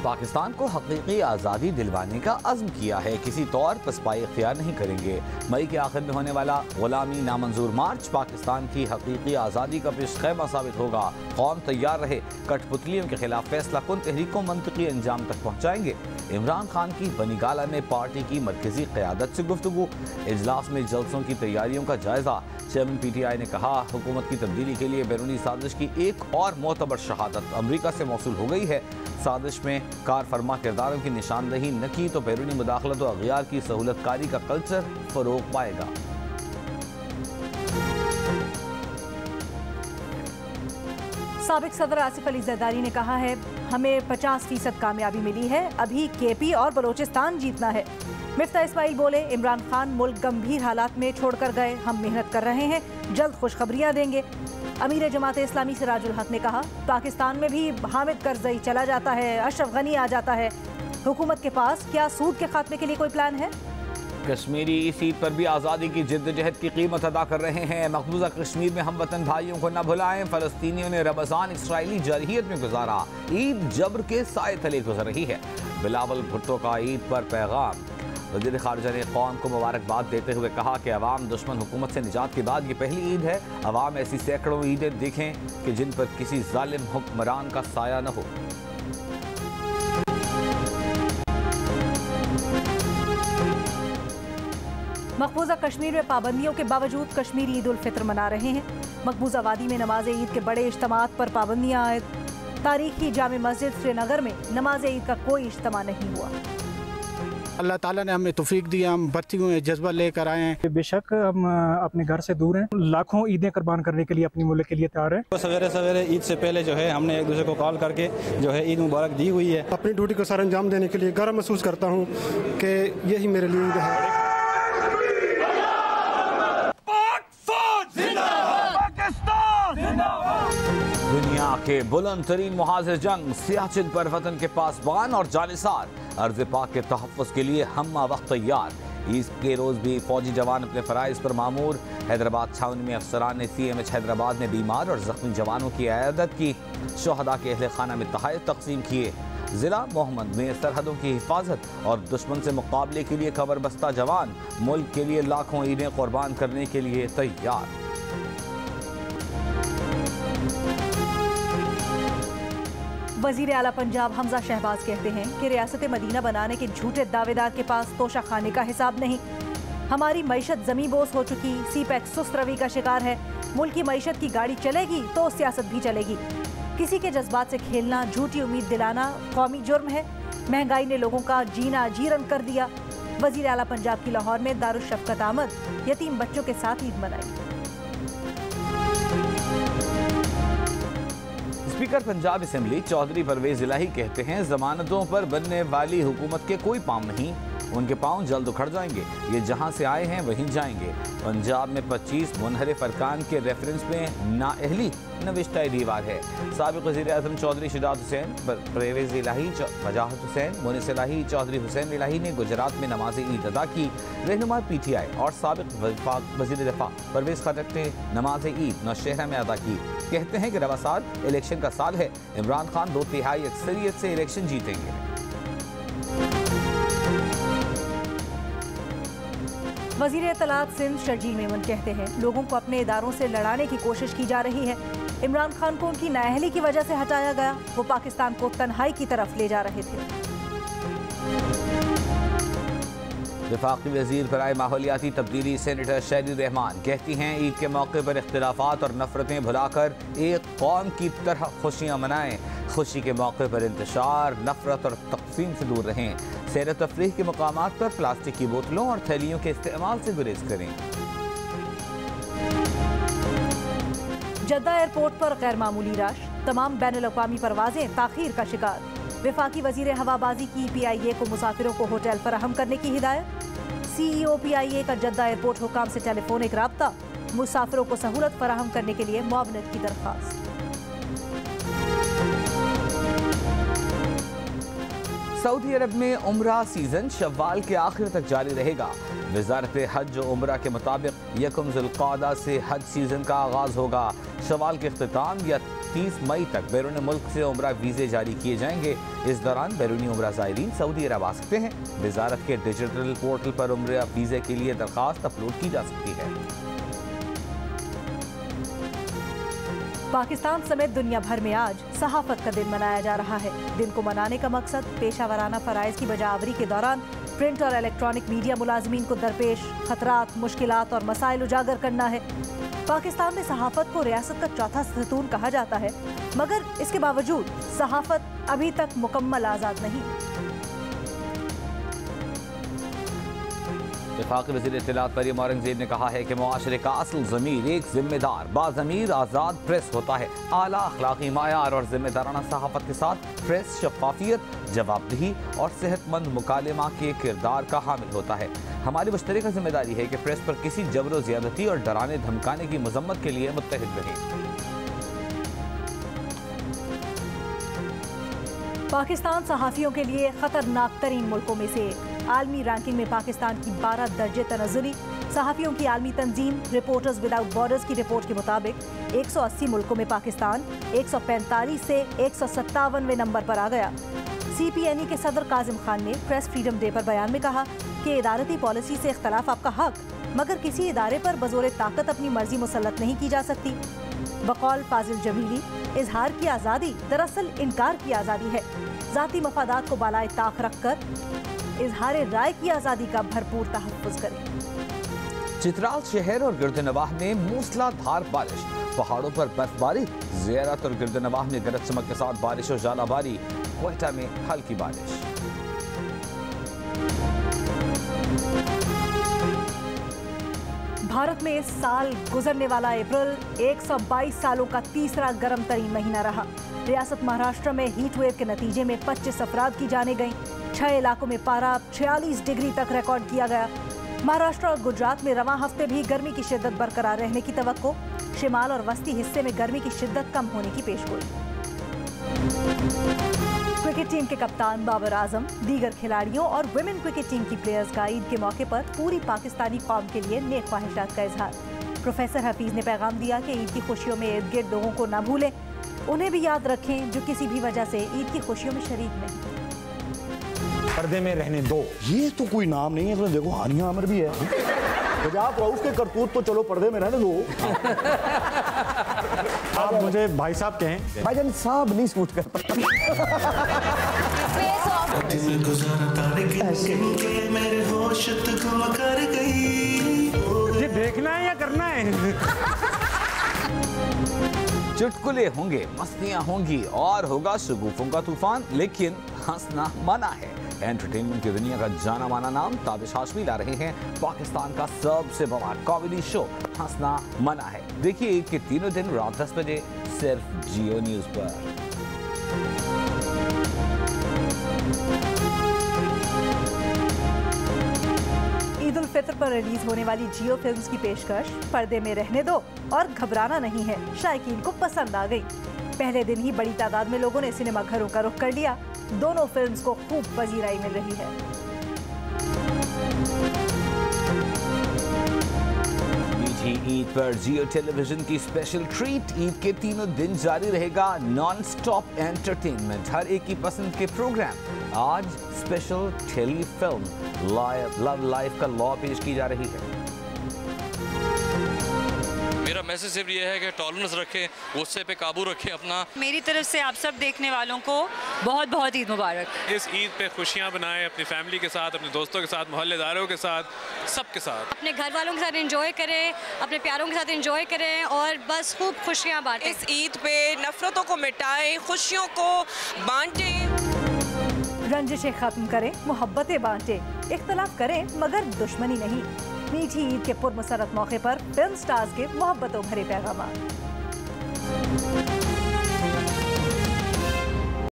पाकिस्तान को हकीकी आज़ादी दिलवाने का अज़्म किया है, किसी तौर पसपाई इख्तियार नहीं करेंगे। मई के आखिर में होने वाला गुलामी नामंजूर मार्च पाकिस्तान की हकीकी आज़ादी का पेशखैमा साबित होगा। कौम तैयार रहे, कठपुतलियों के खिलाफ फैसला कुन तहरीक को मंतकी अंजाम तक पहुँचाएंगे। इमरान खान की बनीगाला में पार्टी की मरकजी क़यादत से गुफ्तगू। इजलास में जलसों की तैयारियों का जायजा। चेयरमैन PTI ने कहा, हुकूमत की तब्दीली के लिए बैरूनी साजिश की एक और मोतबर शहादत अमरीका से मौसूल हो गई है। साजिश में कार फरमा किरदारों की निशानदही न की तो बैरूनी मुदाखलत और अगयार की सहूलतकारी का कल्चर फरोग पाएगा। साबिक सदर आसिफ अली जरदारी ने कहा है, हमें 50% कामयाबी मिली है, अभी KP और बलोचिस्तान जीतना है। मिफ्ता इस्माइल बोले, इमरान खान मुल्क गंभीर हालात में छोड़कर गए, हम मेहनत कर रहे हैं, जल्द खुशखबरियां देंगे। अमीर जमात इस्लामी सिराजुल हक ने कहा, पाकिस्तान में भी हामिद करजई चला जाता है, अशरफ गनी आ जाता है, हुकूमत के पास क्या सूद के खात्मे के लिए कोई प्लान है? कश्मीरी इस ईद पर भी आज़ादी की जिद्दोजहद की कीमत अदा कर रहे हैं। मकबूजा कश्मीर में हम वतन भाइयों को न भुलाएं। फ़लस्तीनियों ने रमज़ान इसराइली जरहियत में गुजारा, ईद जबर के साए तले गुजर रही है। बिलावल भुट्टो का ईद पर पैगाम। वज़ीर ख़ारिजा ने कौम को मुबारकबाद देते हुए कहा कि अवाम दुश्मन हुकूमत से निजात के बाद ये पहली ईद है। अवाम ऐसी सैकड़ों ईदें देखें कि जिन पर किसी जालिम हुक्मरान का साया न हो। मकबूजा कश्मीर में पाबंदियों के बावजूद कश्मीरी ईद उल फित्र मना रहे हैं। मकबूजा वादी में नमाज ईद के बड़े इज्तिमात पर पाबंदियां आयद। तारीखी जामे मस्जिद श्रीनगर में नमाज ईद का कोई इज्तिमा नहीं हुआ। अल्लाह ताला ने हमें तौफीक दी, हम भर्ती हुए जज्बा लेकर आए हैं। बेशक हम अपने घर से दूर हैं, लाखों ईदें कुर्बान करने के लिए अपनी मुल्क के लिए तैयार हैं। तो सवेरे सवेरे ईद से पहले जो है हमने एक दूसरे को कॉल करके जो है ईद मुबारक दी हुई है। अपनी ड्यूटी को सर अंजाम देने के लिए गर्व महसूस करता हूँ कि यही मेरे लिए ईद है। दुनिया के बुलंद तरीन मुहाजिर जंग सियाचिन पर वतन के पासबान और जानिसार, अर्ज़ पाक के तहफ़्फ़ुज़ के लिए हम्मा वक्त तैयार। ईद के रोज़ भी फौजी जवान अपने फ़राइज़ पर मामूर। हैदराबाद छावनी में अफसरान ने CMH हैदराबाद में बीमार और ज़ख्मी जवानों की इयादत की। शोहदा के अहले खाना में तोहफ़े तक़सीम किए। ज़िला मोहम्मद में सरहदों की हिफाजत और दुश्मन से मुकाबले के लिए खबर बस्ता जवान मुल्क के लिए लाखों ईदें कुर्बान करने के लिए तैयार। वज़ीर आला पंजाब हमजा शहबाज कहते हैं कि रियासत मदीना बनाने के झूठे दावेदार के पास तोशा खाने का हिसाब नहीं। हमारी मईशत ज़मी बोस हो चुकी, CPEC सुस्त रवि का शिकार है। मुल्क की मईशत की गाड़ी चलेगी तो सियासत भी चलेगी। किसी के जज्बात से खेलना, झूठी उम्मीद दिलाना कौमी जुर्म है। महंगाई ने लोगों का जीना जीरन कर दिया। वज़ीर आला पंजाब की लाहौर में दारुश शफ़क़त आमद यतीम बच्चों के साथ ईद मनाई। स्पीकर पंजाब असेंबली चौधरी परवेज इलाही कहते हैं, जमानतों पर बनने वाली हुकूमत के कोई पाँव नहीं, उनके पाँव जल्द उखड़ जाएंगे। ये जहाँ से आए हैं वहीं जाएंगे। पंजाब में 25 मुनहरिफ अरकान के रेफरेंस में नाअहली नविश्ता दीवार है। साबिक़ वज़ीर आज़म चौधरी शुजात हुसैन, परवेज इलाही, वजाहत हुसैन, मुनिस इलाही, चौधरी हुसैन इलाही ने गुजरात में नमाज ईद अदा की। रहनुमा PTI और साबिक़ वज़ीर दिफा परवेज खटक ने नमाज ईद नौशहरा में अदा की। कहते हैं कि रवा साल इलेक्शन का साल है, इमरान खान 2/3 अक्सरियत से इलेक्शन जीतेंगे। वज़ीर इत्तलात सिंध शर्जील मेमन कहते हैं, लोगों को अपने इदारों से लड़ाने की कोशिश की जा रही है। इमरान खान को उनकी नाअहली की वजह से हटाया गया, वो पाकिस्तान को तन्हाई की तरफ ले जा रहे थे। वफाकी वज़ीर बराए माहौलियाती तब्दीली सेनेटर शहरी रहमान कहती हैं, ईद के मौके पर इख्तिलाफात और नफरतें भुलाकर एक कौम की तरह खुशियाँ मनाएं। खुशी के मौके पर इंतशार, नफरत और तक़सीम से दूर रहें। सैर तफरीह के मकामात पर प्लास्टिक की बोतलों और थैलियों के इस्तेमाल से गुरेज करें। जद्दा एयरपोर्ट पर गैर मामूली रश, तमाम बैनुल-अक़वामी परवाजें ताख़ीर का शिकार। वफाकी वज़ीर हवाबाजी की PIA को मुसाफिरों को होटल फराहम करने की हिदायत। CEO PIA का जद्दा एयरपोर्ट हुकाम से टेलीफोनिक राब्ता, मुसाफिरों को सहूलत फराहम करने के लिए मुआवनत की दरख्वास्त। सऊदी अरब में उम्रा सीजन शव्वाल के आखिर तक जारी रहेगा। वजारत हज और उम्रा के मुताबिक 1 ज़ुल्क़ादा से हज सीजन का आगाज होगा। शव्वाल के इख्तिताम या 30 मई तक बैरून मुल्क से उम्रा वीज़े जारी किए जाएंगे। इस दौरान बैरूनी उम्रा ज़ायरीन सऊदी अरब आ सकते हैं। वजारत के डिजिटल पोर्टल पर उम्रा वीज़े के लिए दरख्वास्त अपलोड की जा सकती है। पाकिस्तान समेत दुनिया भर में आज सहाफत का दिन मनाया जा रहा है। दिन को मनाने का मकसद पेशावराना फ़राइज़ की बजावरी के दौरान प्रिंट और इलेक्ट्रॉनिक मीडिया मुलाजमीन को दरपेश खतरात, मुश्किलात और मसाइल उजागर करना है। पाकिस्तान में सहाफत को रियासत का चौथा सतून कहा जाता है, मगर इसके बावजूद सहाफत अभी तक मुकम्मल आज़ाद नहीं। वफाकी वज़ीर इत्तलात मरियम औरंगज़ेब ने कहा है कि मुआशरे का असल ज़मीर एक जिम्मेदार, बाज़मीर, आज़ाद प्रेस होता है। आला अखलाकी मायार और जिम्मेदाराना सहाफ़त के साथ प्रेस शफ़ाफियत, जवाबदेही और सेहतमंद मुकालमा के किरदार का हामिल होता है। हमारी मुश्तरका जिम्मेदारी है कि प्रेस पर किसी जबर व ज़्यादती और डराने धमकाने की मजम्मत के लिए मुत्तहिद रहें। पाकिस्तान सहाफ़ियों के लिए ख़तरनाक तरीन मुल्कों में से एक। आलमी रैंकिंग में पाकिस्तान की 12 दर्जे तनज़्ज़ुली। सहाफ़ियों की आलमी तंजीम रिपोर्टर्स विदाउट बॉर्डर्स की रिपोर्ट के मुताबिक 180 मुल्कों में पाकिस्तान 145 से 157वें नंबर पर आ गया। CPNE के सदर काजिम खान ने प्रेस फ्रीडम डे पर बयान में कहा कि इदारती पॉलिसी से इख्तलाफ आपका हक, मगर किसी इदारे पर बज़ोर ताकत अपनी मर्जी मुसल्लत नहीं की जा सकती। बकौल फाजिल जमीली, इजहार की आज़ादी दरअसल इनकार की आज़ादी है। ज़ाती मफादात को बालाए ताक रख कर इजहार राय की आज़ादी का भरपूर तहफ़्फ़ुज़ करें। चित्राल शहर और गिरदनवाह में मूसलाधार बारिश, पहाड़ों पर बर्फबारी, ज़ियारत और गिरदनवाह में गरज चमक के साथ बारिश और जालाबारी, क्वेटा में हल्की बारिश। भारत में इस साल गुजरने वाला अप्रैल 122 सालों का तीसरा गर्म तरीन महीना रहा। रियासत महाराष्ट्र में हीट वेव के नतीजे में 25 अफराद की जानें गईं। 6 इलाकों में पारा 46 डिग्री तक रिकॉर्ड किया गया। महाराष्ट्र और गुजरात में रवां हफ्ते भी गर्मी की शिद्दत बरकरार रहने की तवक्को। शिमाल और वस्ती हिस्से में गर्मी की शिद्दत कम होने की पेशगोई। क्रिकेट टीम के कप्तान बाबर आजम, दीगर खिलाड़ियों और विमेन क्रिकेट टीम की प्लेयर्स का ईद के मौके पर पूरी पाकिस्तानी कौम के लिए नेक ख्वाहिशात का इजहार। प्रोफेसर हफीज ने पैगाम दिया कि ईद की खुशियों में इर्द गिर्द लोगों को न भूलें, उन्हें भी याद रखें जो किसी भी वजह से ईद की खुशियों में शरीक नहीं। पर्दे में रहने दो, ये तो कोई नाम नहीं है। तो देखो हानिया अमर भी है। पंजाब रऊफ के करतूत तो चलो पर्दे में रहने दो। आप मुझे भाई साहब कहें, भाईजान साहब नहीं सूट करता। ये देखना है या करना है? चुटकुले होंगे, मस्तियां होंगी और होगा शगुफों का तूफान, लेकिन हंसना मना है। एंटरटेनमेंट की दुनिया का जाना माना नाम ताबिश हाशमी ला रहे हैं पाकिस्तान का सबसे बड़ा कॉमेडी शो हंसना मना है। देखिए ईद के तीनों दिन रात 10 बजे सिर्फ जियो न्यूज पर। ईद उल फित्र पर रिलीज होने वाली जियो फिल्म्स की पेशकश पर्दे में रहने दो और घबराना नहीं है शायकीन को पसंद आ गई। पहले दिन ही बड़ी तादाद में लोगों ने सिनेमा घरों का रुख कर लिया। दोनों फिल्म्स को खूब पजीराई मिल रही है। मीठी ईद पर जियो टेलीविजन की स्पेशल ट्रीट। ईद के तीनों दिन जारी रहेगा नॉन स्टॉप एंटरटेनमेंट, हर एक की पसंद के प्रोग्राम। आज special telefilm love life का लॉ पेश की जा रही है। मेरा मैसेज सिर्फ ये है कि टॉलरेंस रखें, गुस्से पे काबू रखें अपना। मेरी तरफ से आप सब देखने वालों को बहुत बहुत ईद मुबारक। इस ईद पे खुशियाँ बनाएं अपनी फैमिली के साथ, अपने दोस्तों के साथ, मोहल्लेदारों के साथ, सबके साथ। अपने घर वालों के साथ एंजॉय करें, अपने प्यारों के साथ एंजॉय करें और बस खूब खुशियाँ बांटें। इस ईद पे नफरतों को मिटाएं, खुशियों को बांटें। रंजिशें खत्म करें, मोहब्बतें बांटें, इख्तलाफ करें मगर दुश्मनी नहीं। मीठी ईद के पुरमसरत मौके पर फिल्म स्टार्स के मोहब्बतों भरे पैगाम।